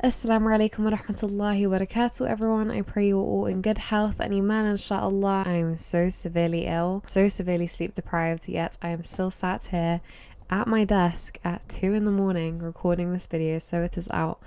السلام عليكم ورحمة الله وبركاته, everyone. I pray you're all in good health and Ameen, inshallah. I'm so severely ill, so severely sleep deprived, yet I am still sat here at my desk at 2 in the morning recording this video, so it is out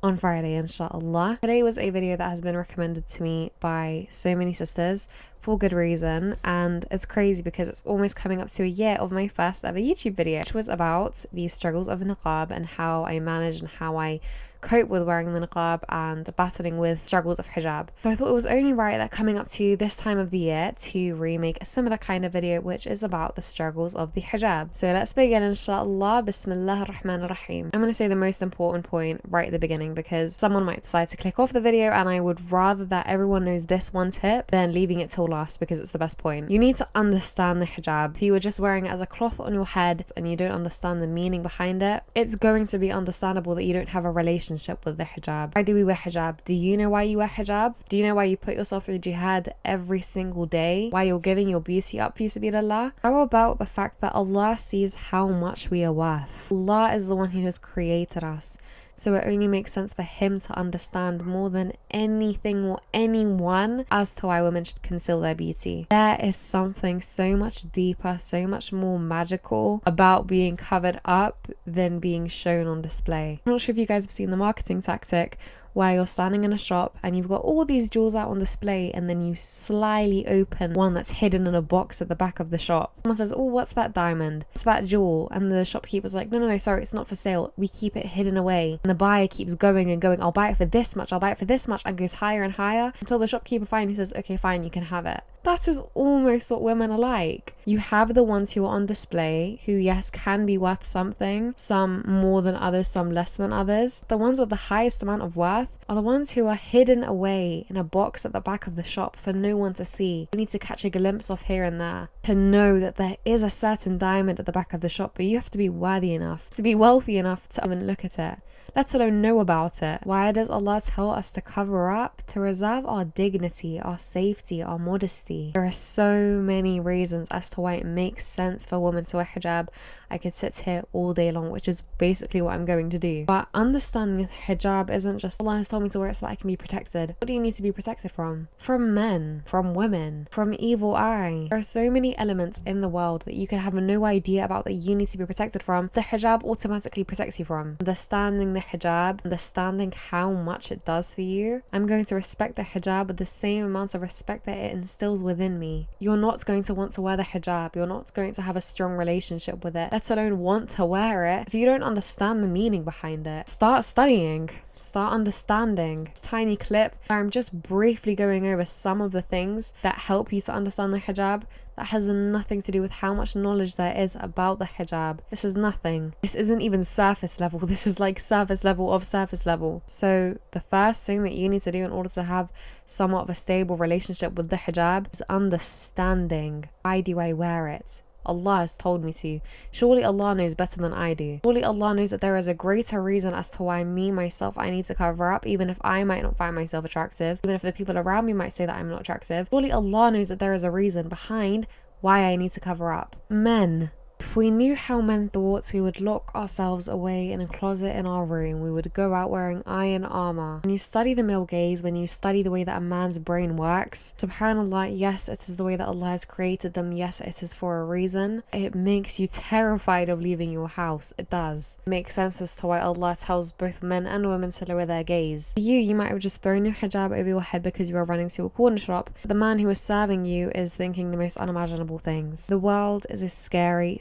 on Friday, inshallah. Today was a video that has been recommended to me by so many sisters for good reason, and it's crazy because it's almost coming up to a year of my first ever YouTube video, which was about the struggles of niqab and how I manage and how I cope with wearing the niqab and battling with struggles of hijab. So I thought it was only right that coming up to this time of the year to remake a similar kind of video, which is about the struggles of the hijab. So let's begin, inshallah. Bismillah ar-Rahman ar-Rahim. I'm going to say the most important point right at the beginning because someone might decide to click off the video, and I would rather that everyone knows this one tip than leaving it till last because it's the best point. You need to understand the hijab. If you were just wearing it as a cloth on your head and you don't understand the meaning behind it, it's going to be understandable that you don't have a relationship with the hijab. Why do we wear hijab? Do you know why you wear hijab? Do you know why you put yourself through jihad every single day? Why you're giving your beauty up, fi sabilillah? How about the fact that Allah sees how much we are worth? Allah is the one who has created us, so it only makes sense for him to understand more than anything or anyone as to why women should conceal their beauty. There is something so much deeper, so much more magical about being covered up than being shown on display. I'm not sure if you guys have seen the marketing tactic where you're standing in a shop and you've got all these jewels out on display, and then you slyly open one that's hidden in a box at the back of the shop. Someone says, oh, what's that diamond? What's that jewel? And the shopkeeper's like, no, sorry, it's not for sale. We keep it hidden away. And the buyer keeps going and going, I'll buy it for this much, I'll buy it for this much, and goes higher and higher until the shopkeeper finally says, okay, fine, you can have it. That is almost what women are like. You have the ones who are on display, who yes, can be worth something, some more than others, some less than others. The ones with the highest amount of worth are the ones who are hidden away in a box at the back of the shop for no one to see. You need to catch a glimpse of here and there to know that there is a certain diamond at the back of the shop, but you have to be worthy enough, to be wealthy enough to even look at it, let alone know about it. Why does Allah tell us to cover up? To reserve our dignity, our safety, our modesty. There are so many reasons as to why it makes sense for women to wear hijab. I could sit here all day long, which is basically what I'm going to do. But understanding that hijab isn't just Allah has told me to wear it so that I can be protected. What do you need to be protected from? From men, from women, from evil eye. There are so many elements in the world that you could have no idea about that you need to be protected from. The hijab automatically protects you from. Understanding the hijab, understanding how much it does for you. I'm going to respect the hijab with the same amount of respect that it instills within me. You're not going to want to wear the hijab. You're not going to have a strong relationship with it, let alone want to wear it, if you don't understand the meaning behind it. Start studying. Start understanding. This tiny clip where I'm just briefly going over some of the things that help you to understand the hijab that has nothing to do with how much knowledge there is about the hijab. This is nothing. This isn't even surface level. This is like surface level of surface level. So the first thing that you need to do in order to have somewhat of a stable relationship with the hijab is understanding. Why do I wear it? Allah has told me to. Surely Allah knows better than I do. Surely Allah knows that there is a greater reason as to why myself, I need to cover up, even if I might not find myself attractive, even if the people around me might say that I'm not attractive. Surely Allah knows that there is a reason behind why I need to cover up. Men. If we knew how men thought, we would lock ourselves away in a closet in our room. We would go out wearing iron armor. When you study the male gaze, when you study the way that a man's brain works, subhanallah, yes, it is the way that Allah has created them. Yes, it is for a reason. It makes you terrified of leaving your house. It does. It makes sense as to why Allah tells both men and women to lower their gaze. You might have just thrown your hijab over your head because you are running to a corner shop. The man who is serving you is thinking the most unimaginable things. The world is a scary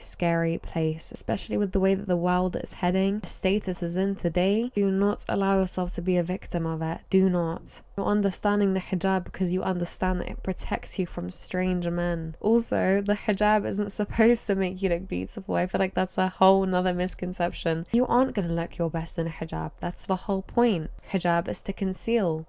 place, especially with the way that the world is heading, the status is in today. Do not allow yourself to be a victim of it. Do not. You're understanding the hijab because you understand that it protects you from strange men. Also, the hijab isn't supposed to make you look beautiful. I feel like that's a whole nother misconception. You aren't going to look your best in a hijab. That's the whole point. Hijab is to conceal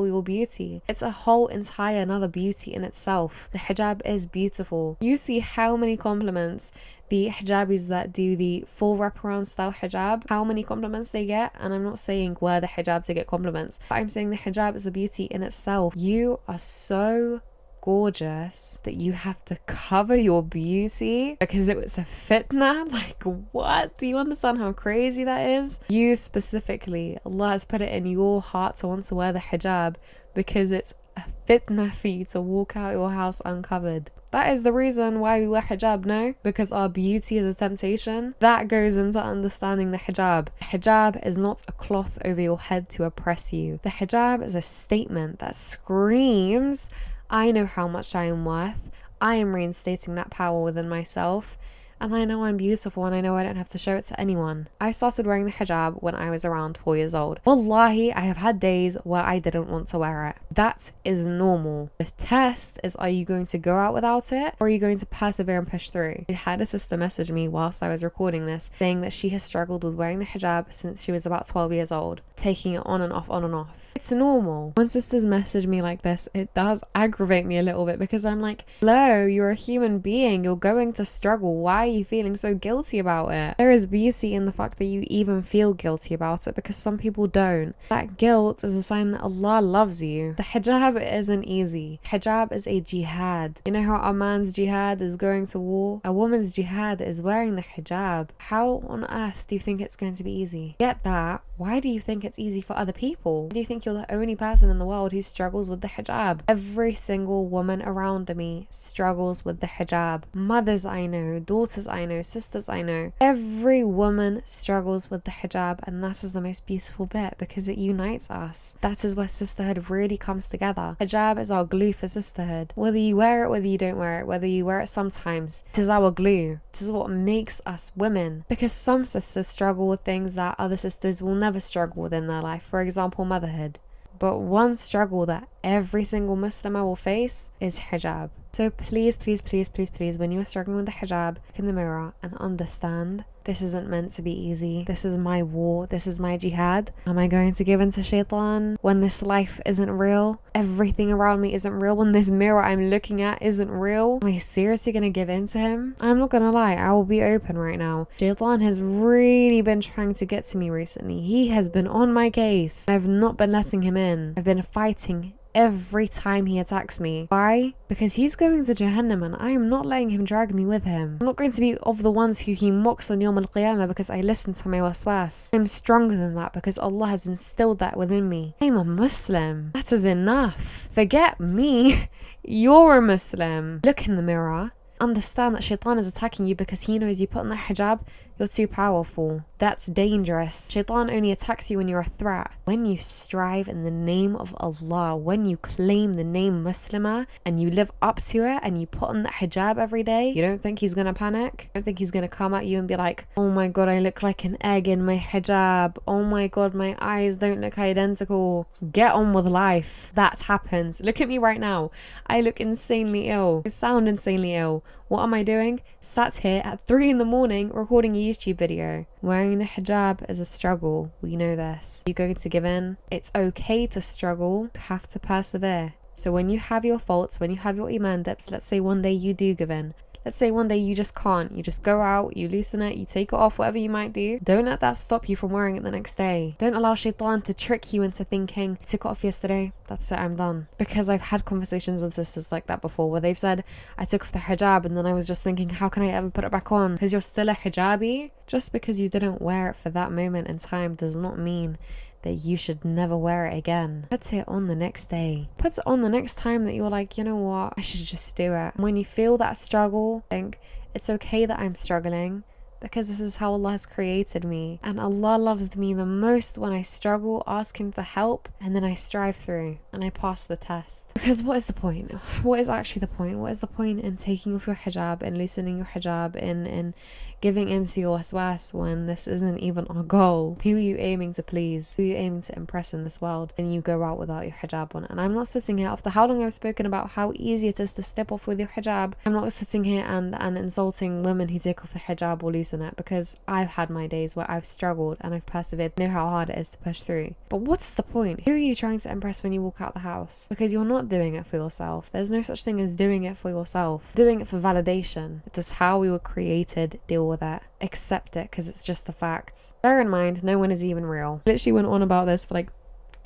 your beauty. It's a whole entire another beauty in itself. The hijab is beautiful. You see how many compliments the hijabis that do the full wraparound style hijab, how many compliments they get. And I'm not saying wear the hijab to get compliments, but I'm saying the hijab is a beauty in itself. You are so gorgeous that you have to cover your beauty because it was a fitna? Like, what? Do you understand how crazy that is? You specifically, Allah has put it in your heart to want to wear the hijab because it's a fitna for you to walk out your house uncovered. That is the reason why we wear hijab, no? Because our beauty is a temptation. That goes into understanding the hijab. Hijab is not a cloth over your head to oppress you. The hijab is a statement that screams, I know how much I am worth. I am reinstating that power within myself. And I know I'm beautiful and I know I don't have to show it to anyone. I started wearing the hijab when I was around 4 years old. Wallahi, I have had days where I didn't want to wear it. That is normal. The test is, are you going to go out without it or are you going to persevere and push through? I had a sister message me whilst I was recording this saying that she has struggled with wearing the hijab since she was about 12 years old, taking it on and off, on and off. It's normal. When sisters message me like this, it does aggravate me a little bit because I'm like, hello, you're a human being. You're going to struggle. Why are you feeling so guilty about it? There is beauty in the fact that you even feel guilty about it because some people don't. That guilt is a sign that Allah loves you. The hijab isn't easy. Hijab is a jihad. You know how a man's jihad is going to war? A woman's jihad is wearing the hijab. How on earth do you think it's going to be easy? Get that. Why do you think it's easy for other people? Why do you think you're the only person in the world who struggles with the hijab? Every single woman around me struggles with the hijab. Mothers I know, daughters I know, sisters I know. Every woman struggles with the hijab, and that is the most beautiful bit because it unites us. That is where sisterhood really comes together. Hijab is our glue for sisterhood. Whether you wear it, whether you don't wear it, whether you wear it sometimes, it is our glue. This is what makes us women. Because some sisters struggle with things that other sisters will never struggle with in their life. For example, motherhood. But one struggle that every single muslimah will face is hijab. So please, please, please, please, please, when you are struggling with the hijab, look in the mirror and understand this isn't meant to be easy. This is my war. This is my jihad. Am I going to give in to shaitan when this life isn't real? Everything around me isn't real. When this mirror I'm looking at isn't real? Am I seriously going to give in to him? I'm not going to lie. I will be open right now. Shaitan has really been trying to get to me recently. He has been on my case. I've not been letting him in. I've been fighting every time he attacks me. Why? Because he's going to Jahannam and I am not letting him drag me with him. I'm not going to be of the ones who he mocks on Yawm al-Qiyamah because I listen to my waswas. I'm stronger than that because Allah has instilled that within me. I'm a Muslim. That is enough. Forget me. You're a Muslim. Look in the mirror. Understand that shaitan is attacking you because he knows you put on that hijab, you're too powerful. That's dangerous. Shaitan only attacks you when you're a threat. When you strive in the name of Allah, when you claim the name muslimah and you live up to it and you put on that hijab every day, you don't think he's gonna panic? You don't think he's gonna come at you and be like, oh my god, I look like an egg in my hijab. Oh my god, my eyes don't look identical. Get on with life. That happens. Look at me right now. I look insanely ill. I sound insanely ill. What am I doing? Sat here at 3 in the morning recording a YouTube video. Wearing the hijab is a struggle. We know this. You're going to give in. It's okay to struggle. You have to persevere. So when you have your faults, when you have your iman dips, let's say one day you do give in. Let's say one day you just can't. You just go out, you loosen it, you take it off, whatever you might do. Don't let that stop you from wearing it the next day. Don't allow shaitan to trick you into thinking, I took it off yesterday, that's it, I'm done. Because I've had conversations with sisters like that before where they've said, I took off the hijab and then I was just thinking, how can I ever put it back on? Because you're still a hijabi. Just because you didn't wear it for that moment in time does not mean that you should never wear it again. Put it on the next day. Put it on the next time that you're like, you know what, I should just do it. When you feel that struggle, think, it's okay that I'm struggling because this is how Allah has created me. And Allah loves me the most when I struggle, ask Him for help, and then I strive through and I pass the test. Because what is the point? What is actually the point? What is the point in taking off your hijab and loosening your hijab in giving into your waswas when this isn't even our goal? Who are you aiming to please? Who are you aiming to impress in this world? And you go out without your hijab on. And I'm not sitting here, after how long I've spoken about how easy it is to step off with your hijab, I'm not sitting here and insulting women who take off the hijab or loosen it, because I've had my days where I've struggled and I've persevered. I know how hard it is to push through. But what's the point? Who are you trying to impress when you walk out the house? Because you're not doing it for yourself. There's no such thing as doing it for yourself. Doing it for validation. It is how we were created. Deal with it. Accept it because it's just the facts. Bear in mind, no one is even real. I literally went on about this for like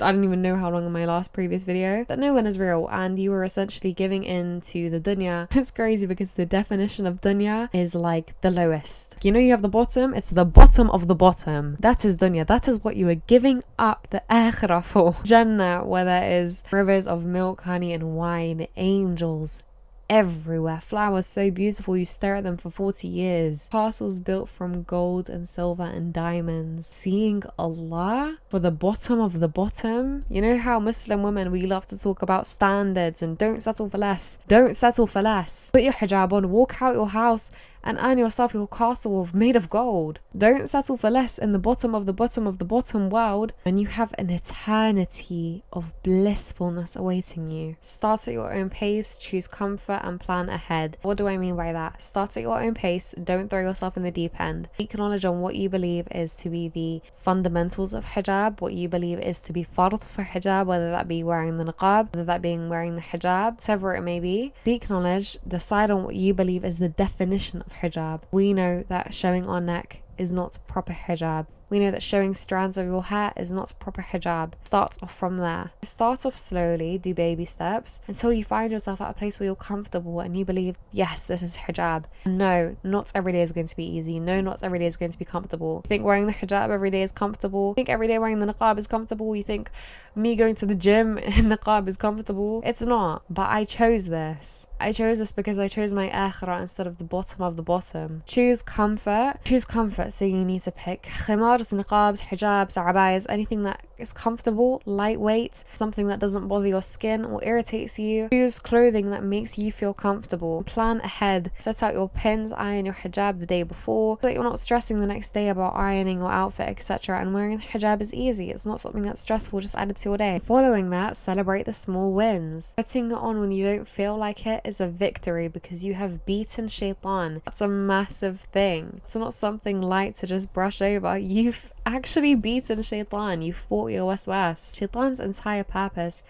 I don't even know how long in my last previous video, that no one is real and you are essentially giving in to the dunya. It's crazy because the definition of dunya is like the lowest. You know, you have the bottom, it's the bottom of the bottom. That is dunya. That is what you are giving up the akhirah for. Jannah, where there is rivers of milk, honey and wine, angels everywhere, flowers so beautiful you stare at them for 40 years, castles built from gold and silver and diamonds, seeing Allah for the bottom of the bottom. You know how Muslim women, we love to talk about standards and don't settle for less. Don't settle for less. Put your hijab on, walk out your house and earn yourself your castle made of gold. Don't settle for less in the bottom of the bottom of the bottom world when you have an eternity of blissfulness awaiting you. Start at your own pace, choose comfort and plan ahead. What do I mean by that? Start at your own pace, don't throw yourself in the deep end. Seek knowledge on what you believe is to be the fundamentals of hijab, what you believe is to be fard for hijab, whether that be wearing the niqab, whether that being wearing the hijab, whatever it may be. Seek knowledge, decide on what you believe is the definition of hijab. We know that showing our neck is not proper hijab. We know that showing strands of your hair is not proper hijab. Start off from there. Start off slowly, do baby steps until you find yourself at a place where you're comfortable and you believe, yes, this is hijab. No, not every day is going to be easy. No, not every day is going to be comfortable. You think wearing the hijab every day is comfortable? You think every day wearing the niqab is comfortable? You think me going to the gym in niqab is comfortable? It's not. But I chose this. I chose this because I chose my akhirah instead of the bottom of the bottom. Choose comfort. Choose comfort, so you need to pick khimars, niqabs, hijabs, abayas, anything that is comfortable, lightweight, something that doesn't bother your skin or irritates you. Choose clothing that makes you feel comfortable. Plan ahead. Set out your pins, iron your hijab the day before so that you're not stressing the next day about ironing your outfit, etc. And wearing the hijab is easy. It's not something that's stressful, just add it to your day. Following that, celebrate the small wins. Putting it on when you don't feel like it is a victory because you have beaten shaitan. That's a massive thing. It's not something light to just brush over. You've actually beaten shaitan. You fought your waswas. Shaitan's entire purpose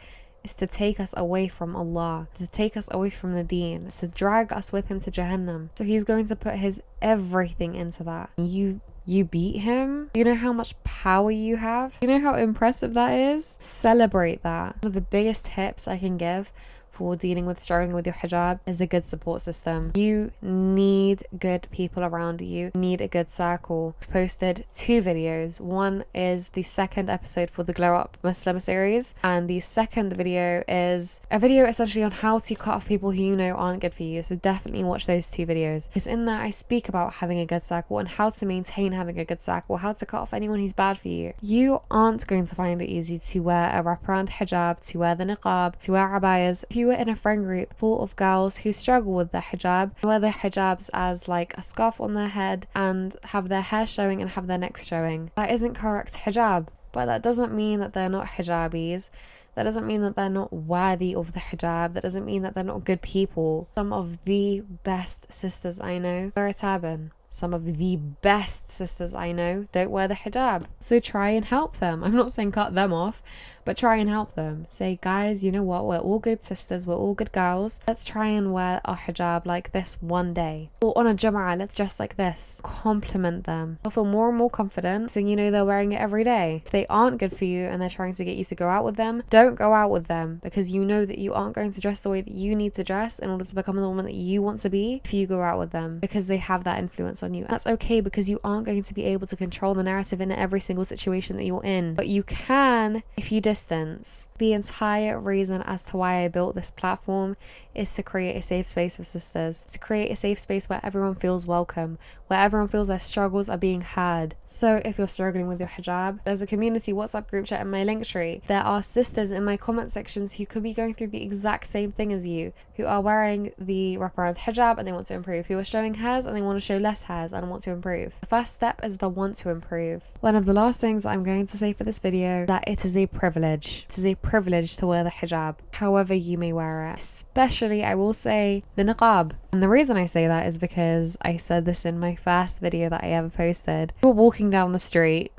is to take us away from Allah, to take us away from the deen, to drag us with him to Jahannam. So he's going to put his everything into that. You beat him. You know how much power you have? You know how impressive that is? Celebrate that. One of the biggest tips I can give for dealing with struggling with your hijab is a good support system. You need good people around you. You need a good circle. I've posted 2 videos. One is the second episode for the Glow Up Muslim series, and the second video is a video essentially on how to cut off people who you know aren't good for you. So definitely watch those 2 videos, because in there I speak about having a good circle and how to maintain having a good circle, how to cut off anyone who's bad for you. You aren't going to find it easy to wear a wraparound hijab, to wear the niqab, to wear abayas. If you were in a friend group full of girls who struggle with their hijab, wear their hijabs as like a scarf on their head and have their hair showing and have their necks showing, that isn't correct hijab. But that doesn't mean that they're not hijabis. That doesn't mean that they're not worthy of the hijab. That doesn't mean that they're not good people. Some of the best sisters I know wear a turban. Some of the best sisters I know don't wear the hijab. So try and help them. I'm not saying cut them off, but try and help them. Say, guys, you know what? We're all good sisters. We're all good girls. Let's try and wear our hijab like this one day. Or on a Jum'ah, let's dress like this. Compliment them. They'll feel more and more confident saying, you know, they're wearing it every day. If they aren't good for you and they're trying to get you to go out with them, don't go out with them, because you know that you aren't going to dress the way that you need to dress in order to become the woman that you want to be if you go out with them, because they have that influence on you. And that's okay, because you aren't going to be able to control the narrative in every single situation that you're in, but you can if you distance. The entire reason as to why I built this platform is to create a safe space for sisters, to create a safe space where everyone feels welcome, where everyone feels their struggles are being heard. So if you're struggling with your hijab, there's a community WhatsApp group chat in my link tree. There are sisters in my comment sections who could be going through the exact same thing as you, who are wearing the wraparound hijab and they want to improve, who are showing hairs and they want to show less hairs and want to improve. The first step is the want to improve. One of the last things I'm going to say for this video, that it is a privilege. It is a privilege to wear the hijab, however you may wear it. Especially, I will say, the niqab. And the reason I say that is because I said this in my first video that I ever posted. You're walking down the street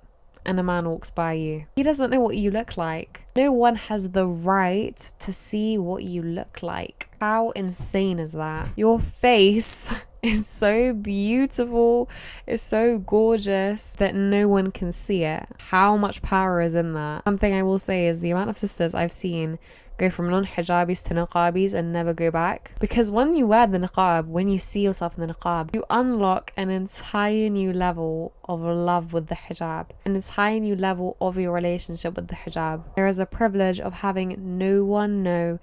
and a man walks by you. He doesn't know what you look like. No one has the right to see what you look like. How insane is that? Your face is so beautiful, it's so gorgeous that no one can see it. How much power is in that? Something I will say is the amount of sisters I've seen go from non-hijabis to niqabis and never go back. Because when you wear the niqab, when you see yourself in the niqab, you unlock an entire new level of love with the hijab, an entire new level of your relationship with the hijab. There is a privilege of having no one know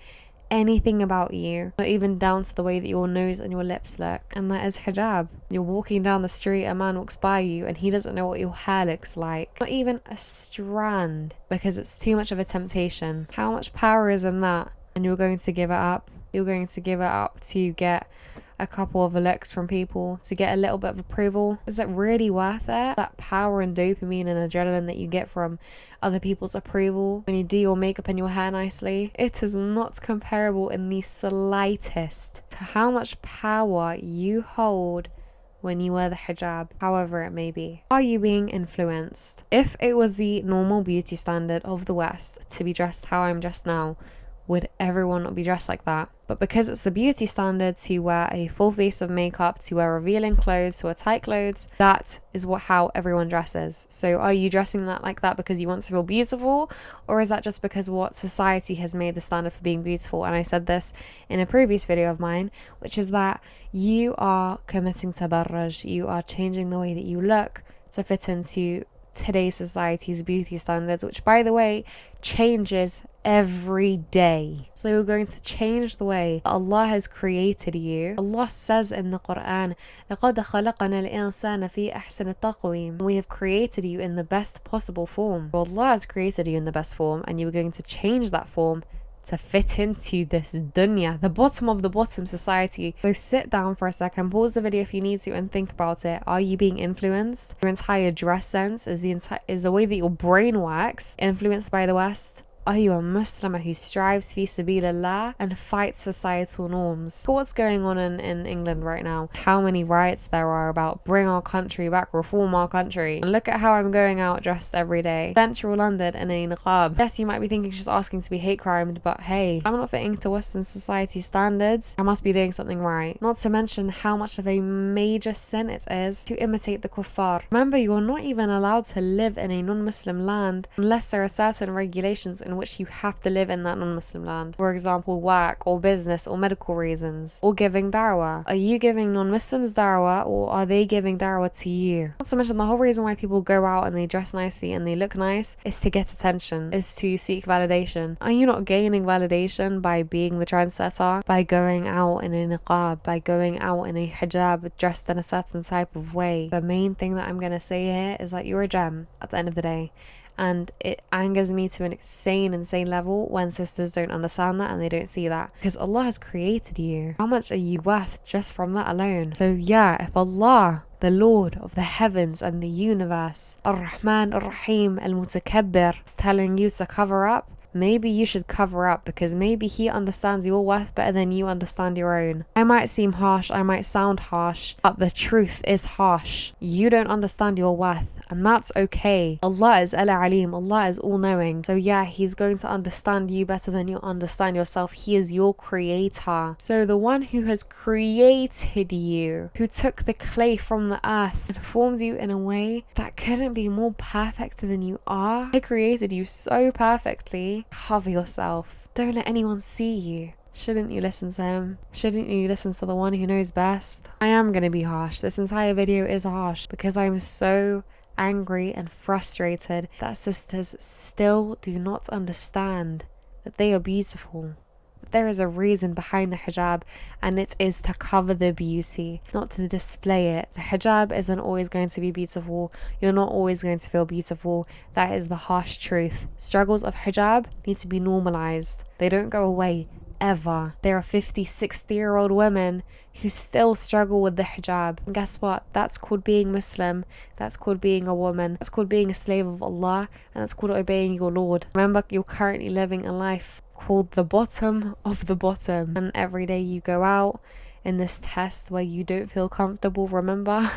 anything about you, not even down to the way that your nose and your lips look, and that is hijab. You're walking down the street, a man walks by you and he doesn't know what your hair looks like, not even a strand, because it's too much of a temptation. How much power is in that? And you're going to give it up. You're going to give it up to get a couple of looks from people, to get a little bit of approval. Is it really worth it? That power and dopamine and adrenaline that you get from other people's approval when you do your makeup and your hair nicely, it is not comparable in the slightest to how much power you hold when you wear the hijab, however it may be. Are you being influenced? If it was the normal beauty standard of the West to be dressed how I'm dressed now, would everyone not be dressed like that? But because it's the beauty standard to wear a full face of makeup, to wear revealing clothes, to wear tight clothes, that is how everyone dresses. So are you dressing like that because you want to feel beautiful, or is that just because what society has made the standard for being beautiful? And I said this in a previous video of mine, which is that you are committing tabarruj, you are changing the way that you look to fit into today's society's beauty standards, which by the way changes every day. So you're going to change the way Allah has created you. Allah says in the Quran, لَقَدْ خَلَقَنَا الْإِنسَانَ فِي أَحْسَنِ التَّقْوِيمِ. We have created you in the best possible form. So Allah has created you in the best form, and you're going to change that form to fit into this dunya, the bottom of the bottom society. So sit down for a second, pause the video if you need to, and think about it. Are you being influenced? Your entire dress sense is the way that your brain works influenced by the West? Are you a muslimah who strives fi sabilillah and fights societal norms? So what's going on in England right now? How many riots there are about bring our country back, reform our country. And look at how I'm going out dressed every day. Central London in a niqab. Yes, you might be thinking she's asking to be hate crimed, but hey, I'm not fitting to Western society standards. I must be doing something right. Not to mention how much of a major sin it is to imitate the kuffar. Remember, you're not even allowed to live in a non-Muslim land unless there are certain regulations in which you have to live in that non-Muslim land. For example, work or business or medical reasons, or giving da'wah. Are you giving non-Muslims da'wah, or are they giving da'wah to you? Not to mention the whole reason why people go out and they dress nicely and they look nice is to get attention, is to seek validation. Are you not gaining validation by being the trendsetter, by going out in a niqab, by going out in a hijab dressed in a certain type of way? The main thing that I'm going to say here is that you're a gem at the end of the day. And it angers me to an insane level when sisters don't understand that and they don't see that, because Allah has created you. How much are you worth just from that alone? So yeah, if Allah, the Lord of the heavens and the universe, Ar-Rahman Ar-Rahim Al-Mutakabbir, is telling you to cover up, maybe you should cover up, because maybe He understands your worth better than you understand your own. I might seem harsh, I might sound harsh, but the truth is harsh. You don't understand your worth, and that's okay. Allah is Al-Alim, Allah is all-knowing. So yeah, He's going to understand you better than you understand yourself. He is your creator. So the one who has created you, who took the clay from the earth and formed you in a way that couldn't be more perfect than you are. He created you so perfectly. Cover yourself. Don't let anyone see you. Shouldn't you listen to Him? Shouldn't you listen to the one who knows best? I am going to be harsh. This entire video is harsh because I'm so angry and frustrated that sisters still do not understand that they are beautiful. There is a reason behind the hijab, and it is to cover the beauty, not to display it. The hijab isn't always going to be beautiful. You're not always going to feel beautiful. That is the harsh truth. Struggles of hijab need to be normalized. They don't go away ever. There are 50, 60-year-old women who still struggle with the hijab. And guess what? That's called being Muslim. That's called being a woman. That's called being a slave of Allah. And that's called obeying your Lord. Remember, you're currently living a life called the bottom of the bottom. And every day you go out in this test where you don't feel comfortable, remember,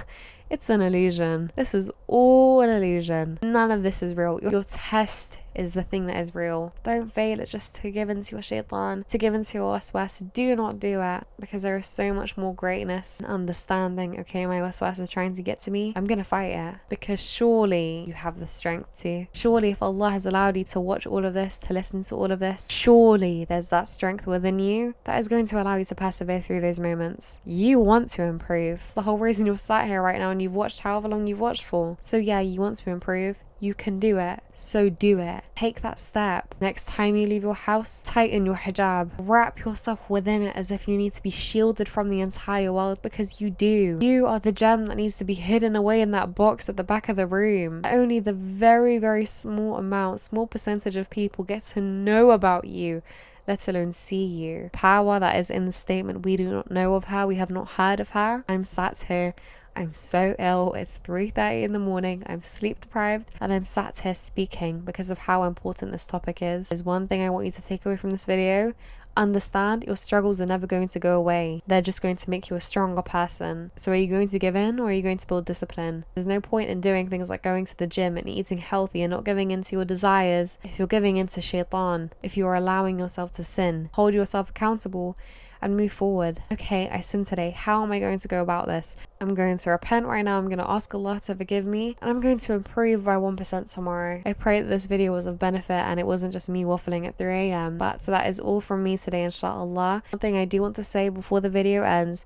It's an illusion. This is all an illusion. None of this is real. Your test is the thing that is real. Don't fail it just to give into your shaitan, to give into your waswas. Do not do it, because there is so much more greatness and understanding. Okay, my waswas is trying to get to me. I'm gonna fight it, because surely you have the strength to. Surely if Allah has allowed you to watch all of this, to listen to all of this, surely there's that strength within you that is going to allow you to persevere through those moments. You want to improve. It's the whole reason you're sat here right now and you've watched however long you've watched for. So yeah, you want to improve. You can do it, so do it. Take that step. Next time you leave your house, tighten your hijab. Wrap yourself within it as if you need to be shielded from the entire world, because you do. You are the gem that needs to be hidden away in that box at the back of the room. Only the very, very small percentage of people get to know about you, let alone see you. Power that is in the statement, we do not know of her, we have not heard of her. I'm sat here, I'm so ill, it's 3:30 in the morning, I'm sleep deprived, and I'm sat here speaking because of how important this topic is. There's one thing I want you to take away from this video. Understand, your struggles are never going to go away. They're just going to make you a stronger person. So are you going to give in, or are you going to build discipline? There's no point in doing things like going to the gym and eating healthy and not giving into your desires if you're giving into shaitan, if you're allowing yourself to sin. Hold yourself accountable and move forward. Okay, I sinned today. How am I going to go about this? I'm going to repent right now. I'm going to ask Allah to forgive me, and I'm going to improve by 1% tomorrow. I pray that this video was of benefit and it wasn't just me waffling at 3 a.m. But so that is all from me today, inshallah. One thing I do want to say before the video ends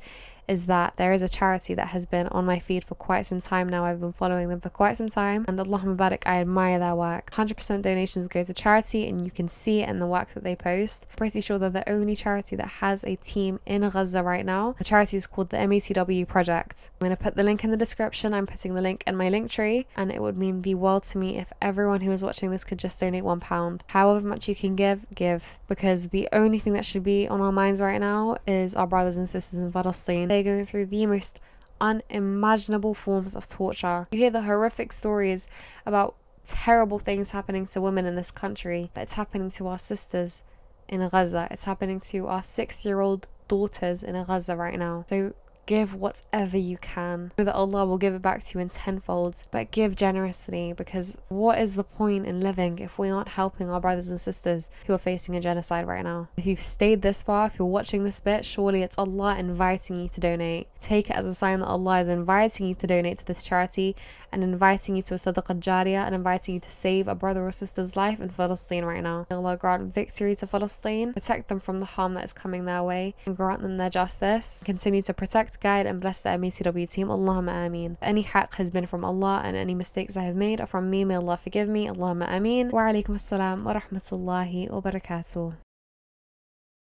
is that there is a charity that has been on my feed for quite some time now. I've been following them for quite some time, and Allahumma barak, I admire their work. 100% donations go to charity, and you can see it in the work that they post. I'm pretty sure they're the only charity that has a team in Gaza right now. The charity is called the MATW Project. I'm going to put the link in the description. I'm putting the link in my link tree, and it would mean the world to me if everyone who is watching this could just donate £1. However much you can give, because the only thing that should be on our minds right now is our brothers and sisters in Palestine. They're going through the most unimaginable forms of torture. You hear the horrific stories about terrible things happening to women in this country, but it's happening to our sisters in Gaza. It's happening to our 6-year-old daughters in Gaza right now. So give whatever you can. Know that Allah will give it back to you in tenfold, but give generously, because what is the point in living if we aren't helping our brothers and sisters who are facing a genocide right now? If you've stayed this far, if you're watching this bit, surely it's Allah inviting you to donate. Take it as a sign that Allah is inviting you to donate to this charity, and inviting you to a sadaqah jariyah, and inviting you to save a brother or sister's life in Palestine right now. May Allah grant victory to Palestine, protect them from the harm that is coming their way, and grant them their justice. Continue to protect, guide, and bless the MATW team. Allahumma Ameen. Any haqq has been from Allah, and any mistakes I have made are from me. May Allah forgive me. Allahumma Ameen. Wa alaikum assalam wa rahmatullahi wa barakatuh.